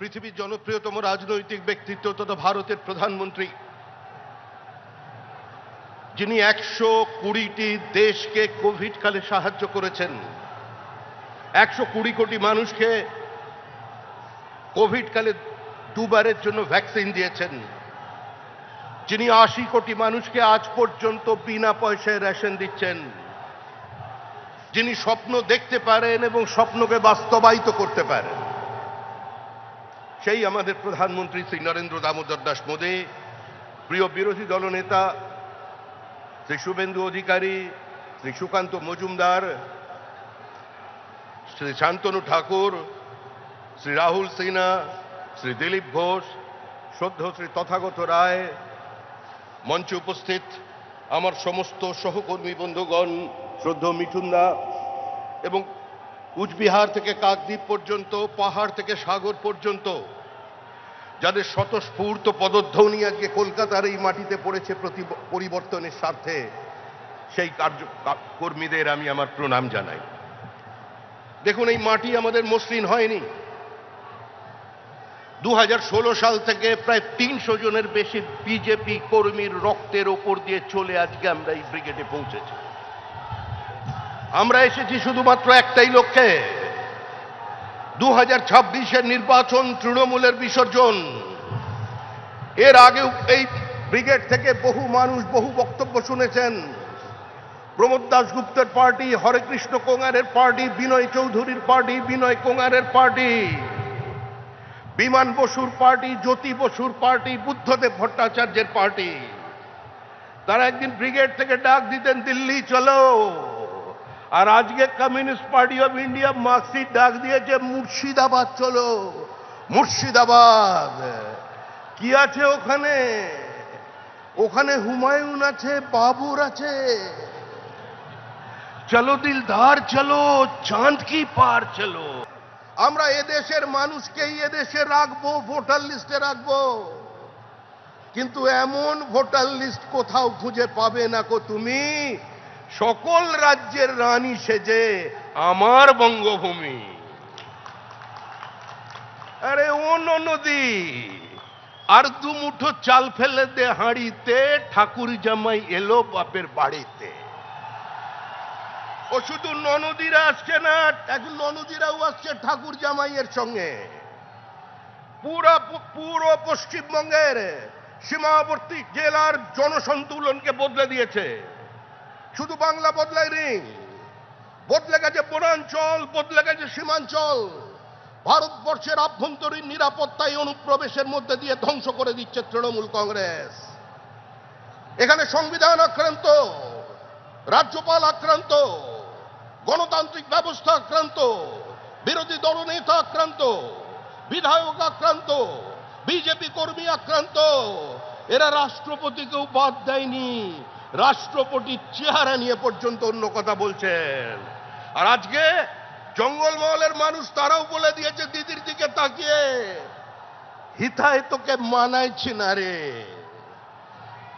পৃথিবীর জনপ্রিয়তম রাজনৈতিক ব্যক্তিত্ব তথা ভারতের প্রধানমন্ত্রী, যিনি 120টি দেশকে কোভিড কালে সাহায্য করেছেন, 120 কোটি মানুষকে কোভিড কালে দুবারের জন্য ভ্যাকসিন দিয়েছেন, যিনি 80 কোটি মানুষকে আজ পর্যন্ত বিনা পয়সায় রেশন দিচ্ছেন, যিনি স্বপ্ন দেখতে পারেন এবং স্বপ্নকে বাস্তবায়িত করতে পারেন, সেই আমাদের প্রধানমন্ত্রী শ্রী নরেন্দ্র দামোদর দাস মোদী। প্রিয় বিরোধী দলনেতা শ্রী শুভেন্দু অধিকারী, শ্রী সুকান্ত মজুমদার, শ্রী শান্তনু ঠাকুর, শ্রী রাহুল সিনহা, শ্রী দিলীপ ঘোষ, শ্রদ্ধেয় শ্রী তথাগত রায়, মঞ্চে উপস্থিত আমার সমস্ত সহকর্মী বন্ধুগণ, শ্রদ্ধেয় মিঠুনদা, এবং কুচবিহার থেকে কাকদ্বীপ পর্যন্ত, পাহাড় থেকে সাগর পর্যন্ত যাদের স্বতঃস্ফূর্ত পদধ্বনি আজকে কলকাতার এই মাটিতে পড়েছে পরিবর্তনের স্বার্থে, সেই কর্মীদের আমি আমার প্রণাম জানাই। দেখুন, এই মাটি আমাদের মসৃণ হয়নি। 2016 সাল থেকে প্রায় 300 জনের বেশি বিজেপি কর্মীর রক্তের ওপর দিয়ে চলে আজকে আমরা এই ব্রিগেডে পৌঁছেছি। আমরা এসেছি শুধুমাত্র একটাই লক্ষ্যে, 2026-এর নির্বাচন, তৃণমূলের বিসর্জন। এর আগে এই ব্রিগেড থেকে বহু মানুষ বহু বক্তব্য শুনেছেন। প্রমোদ দাশগুপ্তের পার্টি, হরেকৃষ্ণ কোঙারের পার্টি, বিনয় চৌধুরীর পার্টি, বিনয় কোঙারের পার্টি, বিমান বসুর পার্টি, জ্যোতি বসুর পার্টি, বুদ্ধদেব ভট্টাচার্যের পার্টি। তারা একদিন ব্রিগেড থেকে ডাক দিতেন, দিল্লি চলো। আর আজকে communist party of India marksheet ডাক দিয়েছে, মুর্শিদাবাদ চলো। মুর্শিদাবাদ কি আছে ওখানে? ওখানে হুমায়ুন আছে, বাবুর আছে। চলো দিলদার চলো, চাঁদ কি পার চলো। আমরা এদেশের মানুষকেই এদেশে রাখবো, ভোটার লিস্টে রাখবো, কিন্তু এমন ভোটার লিস্ট কোথাও খুঁজে পাবে না কো তুমি, সকল রাজ্যের রানী সেজে আমার বঙ্গভূমি। আরে ও নদী, আর দুমুঠো চাল ফেলে দে হাঁড়িতে, ঠাকুর জামাই এলো বাপের বাড়িতে। ও শুধু ননদীরা আসছে না, এখন ননদীরাও আসছে ঠাকুর জামাইয়ের সঙ্গে। পুরো পশ্চিমবঙ্গের সীমাবর্তী জেলার জনসন্তুলনকে বদলে দিয়েছে। শুধু বাংলা বদলায়নি, বদলে গেছে বনাঞ্চল, বদলে গেছে সীমাঞ্চল। ভারতবর্ষের আভ্যন্তরীণ নিরাপত্তায় অনুপ্রবেশের মধ্যে দিয়ে ধ্বংস করে দিচ্ছে তৃণমূল কংগ্রেস। এখানে সংবিধান আক্রান্ত, রাজ্যপাল আক্রান্ত, গণতান্ত্রিক ব্যবস্থা আক্রান্ত, বিরোধী দলনেতা আক্রান্ত, বিধায়ক আক্রান্ত, বিজেপি কর্মী আক্রান্ত। এরা রাষ্ট্রপতিকেও বাদ দেয়নি, রাষ্ট্রপতির চেহারা নিয়ে পর্যন্ত অন্য কথা বলছেন। আর আজকে জঙ্গলমহলের মানুষ তারাও বলে দিয়েছে দিদির দিকে তাকিয়ে, হিতায় তোকে মানাইছি না রে।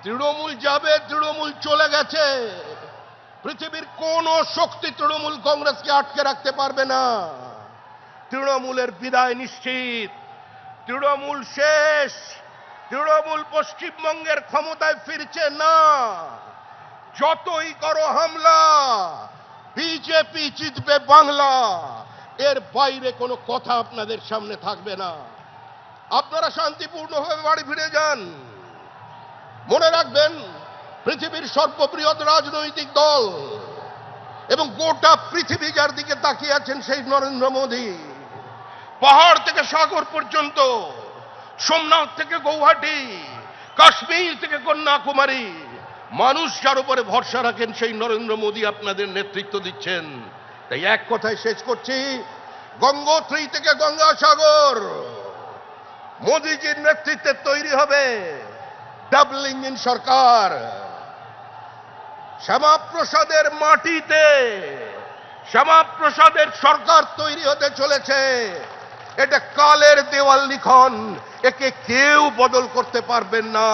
তৃণমূল যাবে, তৃণমূল চলে গেছে। পৃথিবীর কোন শক্তি তৃণমূল কংগ্রেসকে আটকে রাখতে পারবে না। তৃণমূলের বিদায় নিশ্চিত, তৃণমূল শেষ। তৃণমূল পশ্চিমবঙ্গের ক্ষমতায় ফিরছে না। যতই করো হামলা, বিজেপি জিতবে বাংলা, এর বাইরে কোনো কথা আপনাদের সামনে থাকবে না। আপনারা শান্তিপূর্ণভাবে বাড়ি ফিরে যান। মনে রাখবেন, পৃথিবীর সর্ববৃহৎ রাজনৈতিক দল এবং গোটা পৃথিবী যার দিকে তাকিয়ে আছেন সেই নরেন্দ্র মোদী। পাহাড় থেকে সাগর পর্যন্ত, সোমনাথ থেকে গৌহাটি, কাশ্মীর থেকে কন্যাকুমারী, মানুষ যার উপরে ভরসা রাখেন সেই নরেন্দ্র মোদী আপনাদের নেতৃত্ব দিচ্ছেন। তাই এক কথায় শেষ করছি, গঙ্গোত্রী থেকে গঙ্গাসাগর মোদীজির নেতৃত্বে তৈরি হবে ডাবল ইঞ্জিন সরকার। শ্যামাপ্রসাদের মাটিতে শ্যামাপ্রসাদের সরকার তৈরি হতে চলেছে। এটা কালের দেওয়াল লিখন, একে কেউ বদল করতে পারবেন না।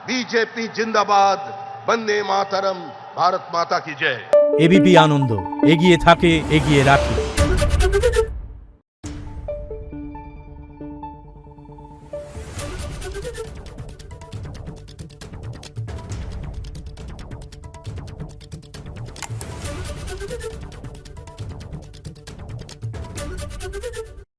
বিজেপি জিন্দাবাদ, বন্দে মাতরম, ভারত মাতা কি জয়। এবিপি আনন্দ, এগিয়ে থাকে, এগিয়ে রাখে।